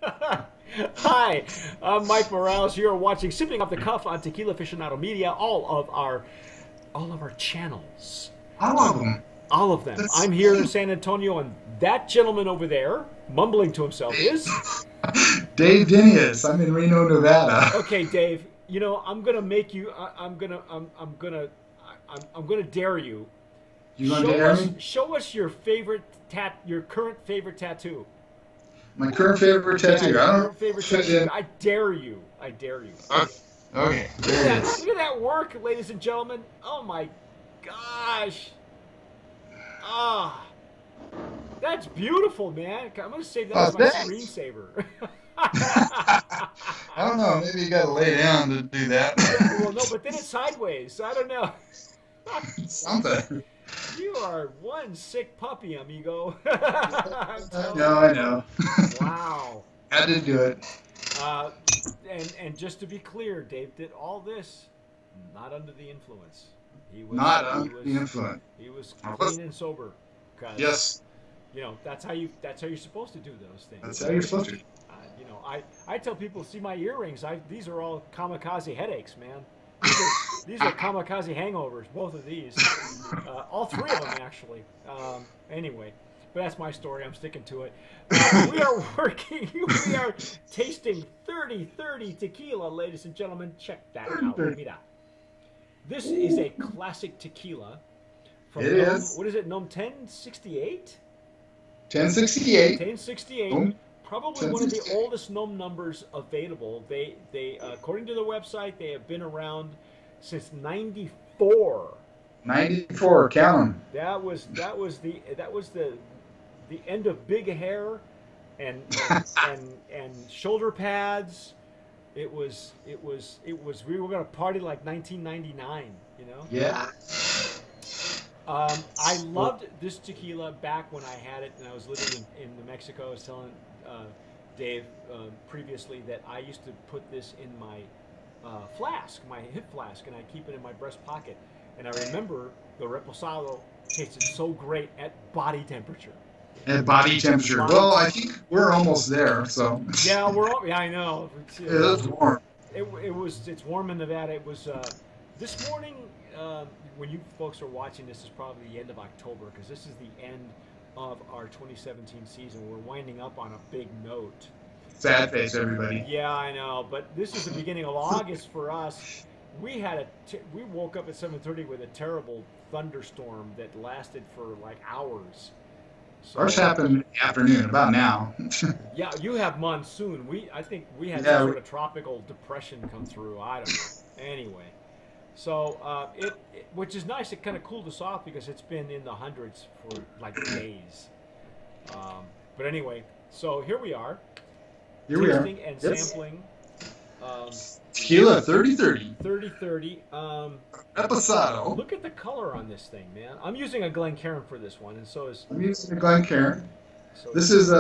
Hi, I'm Mike Morales. You're watching Sipping Off the Cuff on Tequila Aficionado Media. All of our channels, I love them. all of them. That's I'm here in San Antonio, and that gentleman over there, mumbling to himself, is Dave Dinius. I'm in Reno, Nevada. okay. Dave, I'm gonna make you. I'm gonna dare you. You gonna dare me? Show us your current favorite tattoo. My current favorite Yeah, tattoo. your I current don't favorite fit tattoo. in. I dare you. I dare you. Okay, there it is. Look at that work, ladies and gentlemen. Oh my gosh. Ah, that's beautiful, man. I'm gonna save that Oh, as my thanks. screensaver. I don't know. Maybe you gotta lay down to do that. Well, no, but then it's sideways, so I don't know. Something. You are one sick puppy, amigo. I'm telling No, I know. you. Wow. Had to do it. Uh, and just to be clear, Dave did all this not under the influence. Not under the influence. He was I was- clean and sober. 'Cause, Yes, that's how you're supposed to do those things. that's how you're supposed to. I tell people, see my earrings. These are all kamikaze headaches, man. These are kamikaze hangovers. Both of these, all three of them actually. Anyway, but that's my story. I'm sticking to it. We are working. We are tasting 30-30 tequila, ladies and gentlemen. Check that out. 30-30. Mira. This is a classic tequila. From It is. What is it? Gnome 1068? 1068. 1068. Gnome Probably one of the 1068. oldest gnome numbers available. They according to the website, they have been around since '94. 94. Count 'em. That was the end of big hair and shoulder pads. It was we were gonna party like 1999. Yeah. I loved this tequila back when I had it and I was living in New Mexico. I was telling Dave previously that I used to put this in my flask, my hip flask, and I keep it in my breast pocket. And I remember the Reposado tasted so great at body temperature. At body temperature. Well, I think we're almost there. So. Yeah, I know. It's warm. It's warm in Nevada. It was this morning. When you folks are watching this, is probably the end of October because this is the end of our 2017 season. We're winding up on a big note. Sad face, everybody. Yeah, I know, but this is the beginning of August for us. We woke up at 7:30 with a terrible thunderstorm that lasted for like hours. So, Ours happened in the afternoon, about now. yeah, you have monsoon. I think we had Yeah, some sort of tropical depression come through. I don't know. Anyway. So which is nice. It kind of cooled us off because it's been in the hundreds for like days. But anyway, so here we are, Here we are. tasting and Yes. sampling Tequila 30-30. 30-30. Reposado. Look at the color on this thing, man. I'm using a Glencairn for this one, and so is. I'm using the Glencairn. So This is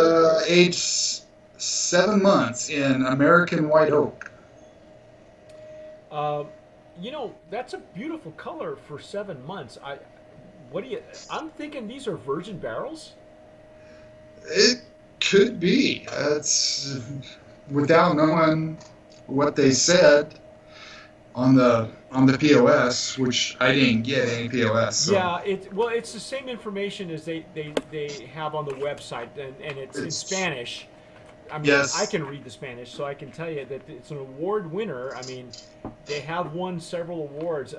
aged 7 months in American White Oak. That's a beautiful color for 7 months. I'm thinking these are virgin barrels. It could be. It's without knowing what they said on the POS, which I didn't get any POS. So. Yeah, it's the same information as they have on the website, and it's in Spanish. I mean, Yes. I can read the Spanish, so I can tell you that it's an award winner. I mean, they have won several awards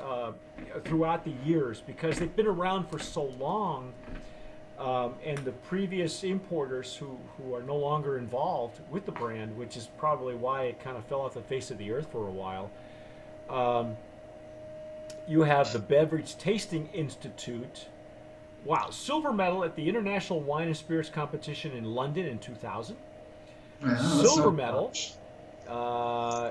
throughout the years because they've been around for so long, and the previous importers who are no longer involved with the brand, which is probably why it kind of fell off the face of the earth for a while. You have the Beverage Tasting Institute. Wow, silver medal at the International Wine and Spirits Competition in London in 2000. Yeah, that's Silver not medal much.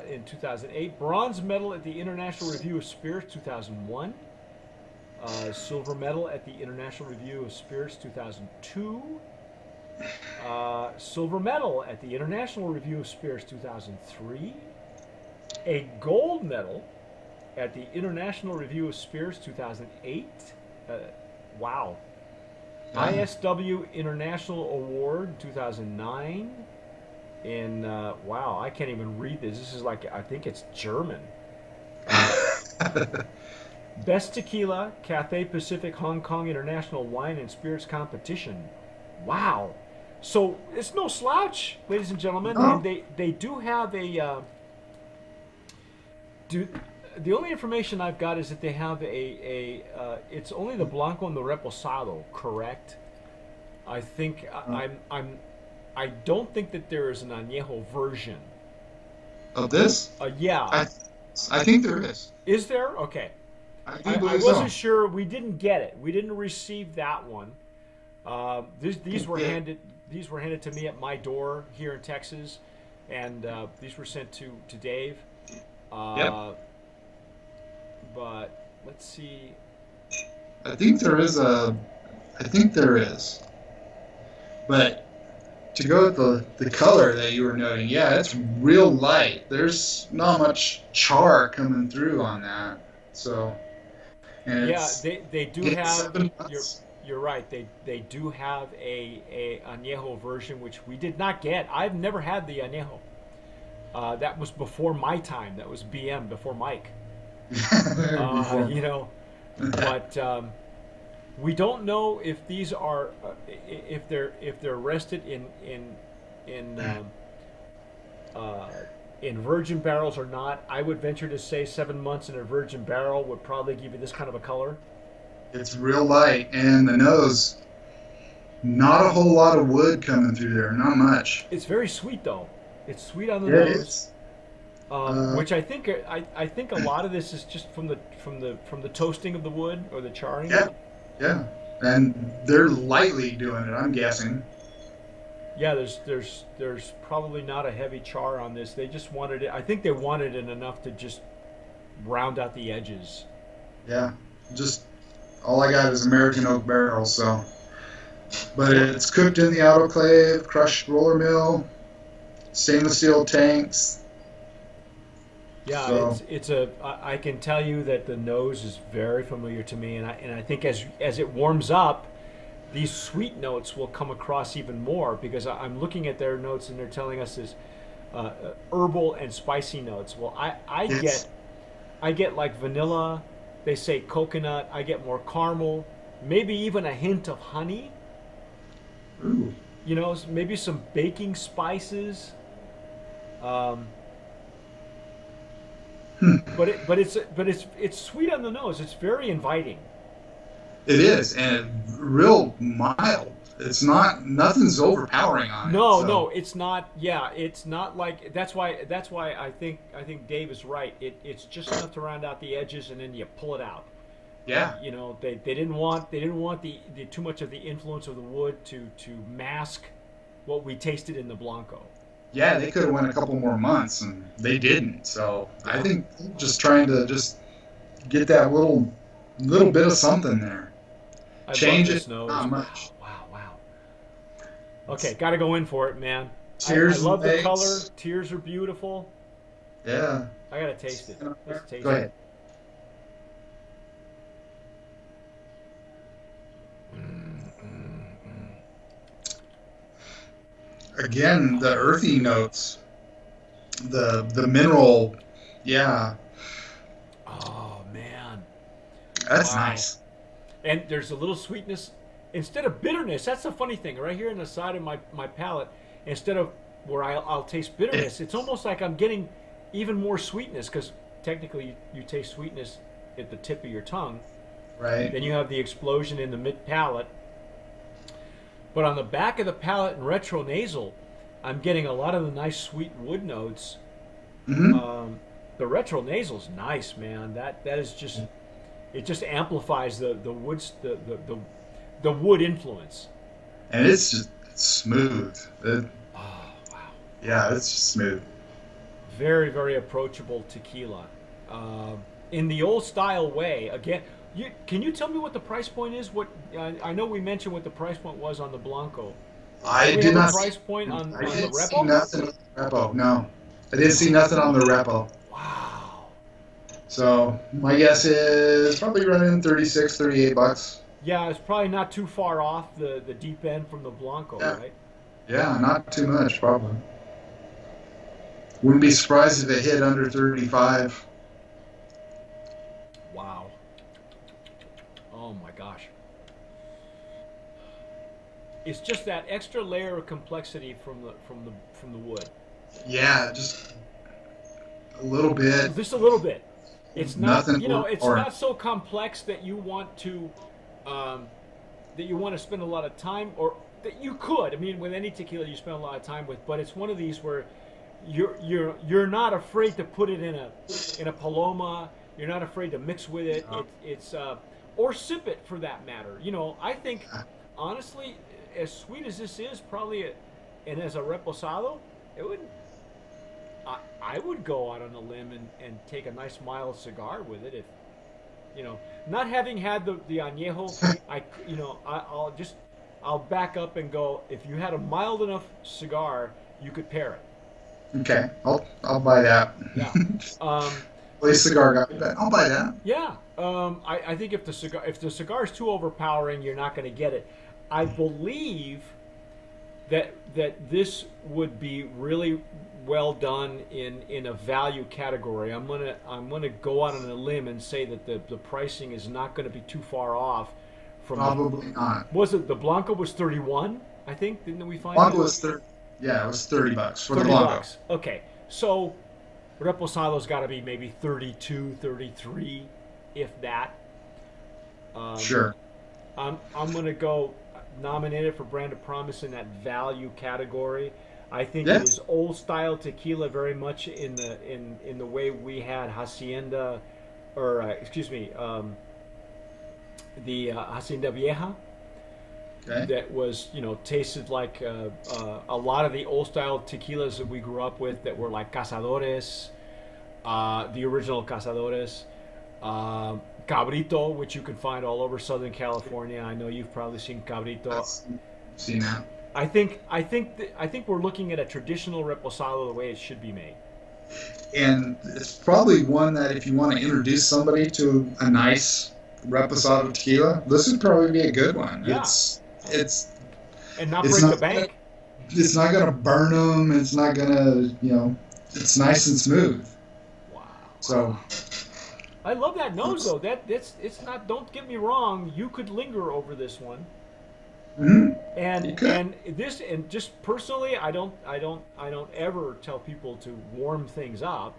in 2008. Bronze medal at the International Review of Spirits 2001. Silver medal at the International Review of Spirits 2002. Silver medal at the International Review of Spirits 2003. A gold medal at the International Review of Spirits 2008. Wow. Yeah. ISW International Award 2009. wow, I can't even read this. This is like, I think it's German. Best Tequila, Cathay Pacific Hong Kong International Wine and Spirits Competition. Wow. So it's no slouch, ladies and gentlemen. No. And they do have a. The only information I've got is that they have it's only the Blanco and the Reposado, correct? I think I don't think that there is an añejo version Of this? Yeah. I think there is. Is there? Okay. I I believe wasn't so. sure. We didn't get it. We didn't receive that one. These were Yeah. handed. These were handed to me at my door here in Texas, and these were sent to Dave. Yep. But let's see. I think there is. But to go with the color that you were noting, yeah, it's real light. There's not much char coming through on that. So, and Yeah, it's, they do it's have. 7 months. You're right. They do have a añejo version, which we did not get. I've never had the añejo. That was before my time. That was BM before Mike. Before. You know, but we don't know if these are if they're rested in virgin barrels or not. I would venture to say 7 months in a virgin barrel would probably give you this kind of a color. It's real light, and the nose, not a whole lot of wood coming through there. Not much. It's very sweet though. It's sweet on the Yeah, nose, which I think a lot of this is just from the toasting of the wood or the charring. Yeah, yeah, and they're lightly doing it. I'm guessing. Yeah, there's probably not a heavy char on this. They just wanted it. I think they wanted it enough to just round out the edges. Yeah, just all I got is American oak barrels. So, but it's cooked in the autoclave, crushed roller mill, stainless steel tanks. Yeah, So- I can tell you that the nose is very familiar to me, and I think as it warms up, these sweet notes will come across even more because I'm looking at their notes and they're telling us this herbal and spicy notes. Well, Yes. I get like vanilla. They say coconut. I get more caramel, maybe even a hint of honey. Ooh. You know, maybe some baking spices. But it's sweet on the nose. It's very inviting. It is, and real mild. It's not, nothing's overpowering on it. No, so. no, it's not. Yeah, it's not like that's why I think Dave is right. It's just enough to round out the edges, and then you pull it out. Yeah, You know, they didn't want the too much of the influence of the wood to mask what we tasted in the Blanco. yeah, they could have went a couple more months, and they didn't. So I think just trying to just get that little bit of something there. I Change love this it, nose. not much. Wow. Okay, got to go in for it, man. I Tears love and the eggs. color. Tears are beautiful. Yeah. I gotta taste it. Let's taste Go ahead. Again, the earthy notes, the mineral, yeah, Oh man. that's Wow. nice. And there's a little sweetness instead of bitterness. That's the funny thing, right here in the side of my palate. Instead of where I'll taste bitterness, it's almost like I'm getting even more sweetness because technically you taste sweetness at the tip of your tongue. Right. Then you have the explosion in the mid palate. But on the back of the palate and retronasal, I'm getting a lot of the nice sweet wood notes. Hmm. The retronasal's nice, man. That is just it just amplifies the woods the wood influence. And it's just smooth. Oh wow. Yeah, it's just smooth. Very, very approachable tequila. In the old style way. Again, can you tell me what the price point is? I know we mentioned what the price point was on the Blanco. I Do we did have not a price point on I the didn't see Repo? nothing on the repo. No, I didn't see nothing on the repo. Wow. So my guess is probably running $36, $38. Yeah, it's probably not too far off the deep end from the Blanco, Yeah. right? Yeah, not too much, probably. Wouldn't be surprised if it hit under 35. Wow. Oh my gosh. It's just that extra layer of complexity from the wood. Yeah, just a little bit. Just a little bit. It's not, Nothing. it's not so complex that you want to spend a lot of time, or that you could. I mean, with any tequila you spend a lot of time with, but it's one of these where you're not afraid to put it in a paloma. You're not afraid to mix with it. It's or sip it for that matter. I think honestly, as sweet as this is, probably, and as a reposado, it would. I would go out on a limb and take a nice mild cigar with it. If not having had the añejo, I'll back up and go. If you had a mild enough cigar, you could pair it. Okay, I'll buy that. Yeah. Play cigar guy, but I'll buy that. Yeah. I think if the cigar is too overpowering, you're not going to get it. I believe that this would be really well done in a value category. I'm gonna go out on a limb and say that the pricing is not going to be too far off from. Probably not. Was it the Blanco was 31? I think, didn't we find Blanco it? was 30. Yeah, it was $30 for the 30 Blanco. bucks. Okay, so Reposado's got to be maybe 32, 33, if that. Sure. I'm gonna go nominated for Brand of Promise in that value category. I think it is old style tequila, very much in the way we had Hacienda, or the Hacienda Vieja. Okay. That was tasted like a lot of the old style tequilas that we grew up with, that were like Cazadores, the original Cazadores. Cabrito, which you can find all over Southern California. I know you've probably seen Cabrito. I've seen that. I think we're looking at a traditional reposado the way it should be made. And it's probably one that if you want to introduce somebody to a nice reposado tequila, this would probably be a good one. Yeah. It's and not break the bank. It's not going to burn them. It's not going to, it's nice and smooth. Wow. So I love that nose though. It's not. Don't get me wrong. You could linger over this one. Mm-hmm. And just personally, I don't ever tell people to warm things up,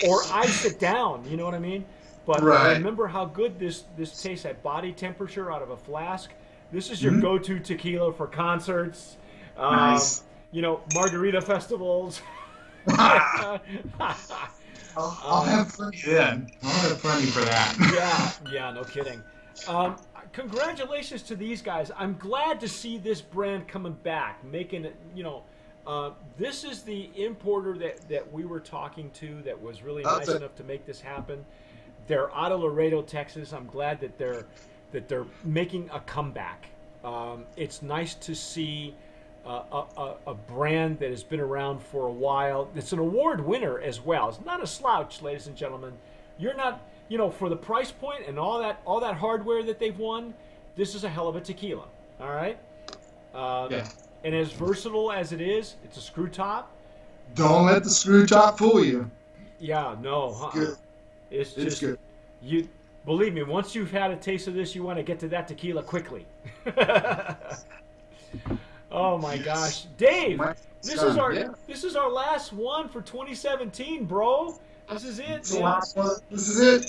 or ice it down. You know what I mean? But right. I remember how good this tastes at body temperature out of a flask. This is your go-to tequila for concerts. Nice. Margarita festivals. I'll have plenty then. I'll have plenty for that. Yeah, no kidding. Congratulations to these guys. I'm glad to see this brand coming back, making it, this is the importer that we were talking to that was really nice enough to make this happen. They're out of Laredo, Texas. I'm glad that they're making a comeback. It's nice to see a brand that has been around for a while. It's an award winner as well. It's not a slouch, ladies and gentlemen. You're not, for the price point and all that hardware that they've won, this is a hell of a tequila. All right. And as versatile as it is, it's a screw top. Don't let the screw top fool you. Yeah, no. It's good. It's just good. You believe me. Once you've had a taste of this, you want to get to that tequila quickly. Oh my gosh, Dave! This is our last one for 2017, bro. This is it. The last one. This is it.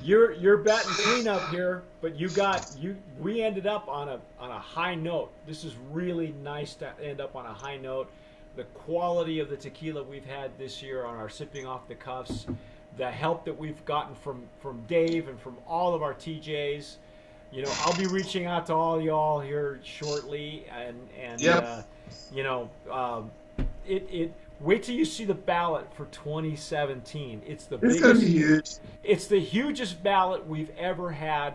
You're batting cleanup here, but we ended up on a high note. This is really nice to end up on a high note. The quality of the tequila we've had this year on our Sipping Off the Cuffs, the help that we've gotten from Dave and from all of our TJs. I'll be reaching out to all y'all here shortly, and yep. Wait till you see the ballot for 2017. It's It's gonna be huge. It's the hugest ballot we've ever had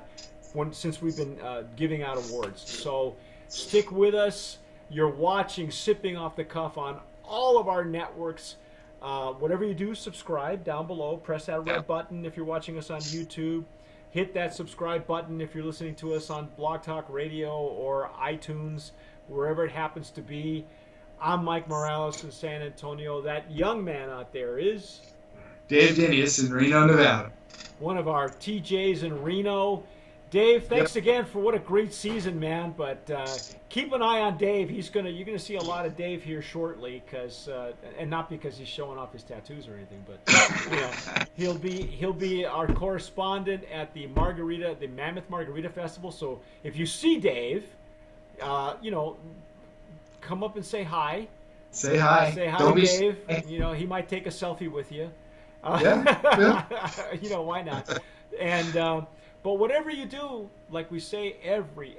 since we've been giving out awards. So stick with us. You're watching Sipping Off the Cuff on all of our networks. Whatever you do, subscribe down below. Press that red button if you're watching us on YouTube. Hit that subscribe button if you're listening to us on Blog Talk Radio or iTunes, wherever it happens to be. I'm Mike Morales in San Antonio. That young man out there is Dave Dinius in Reno, Nevada. one of our TJs in Reno. Dave, thanks again for what a great season, man. But keep an eye on Dave. You're gonna see a lot of Dave here shortly, and not because he's showing off his tattoos or anything, but he'll be our correspondent at the Mammoth Margarita Festival. So if you see Dave, come up and say hi. Say hi. Say hi Don't to be Dave. shy. He might take a selfie with you. Yeah. Why not? And but whatever you do, like we say every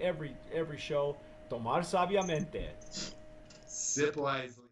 show, tomar sabiamente. Sip wisely.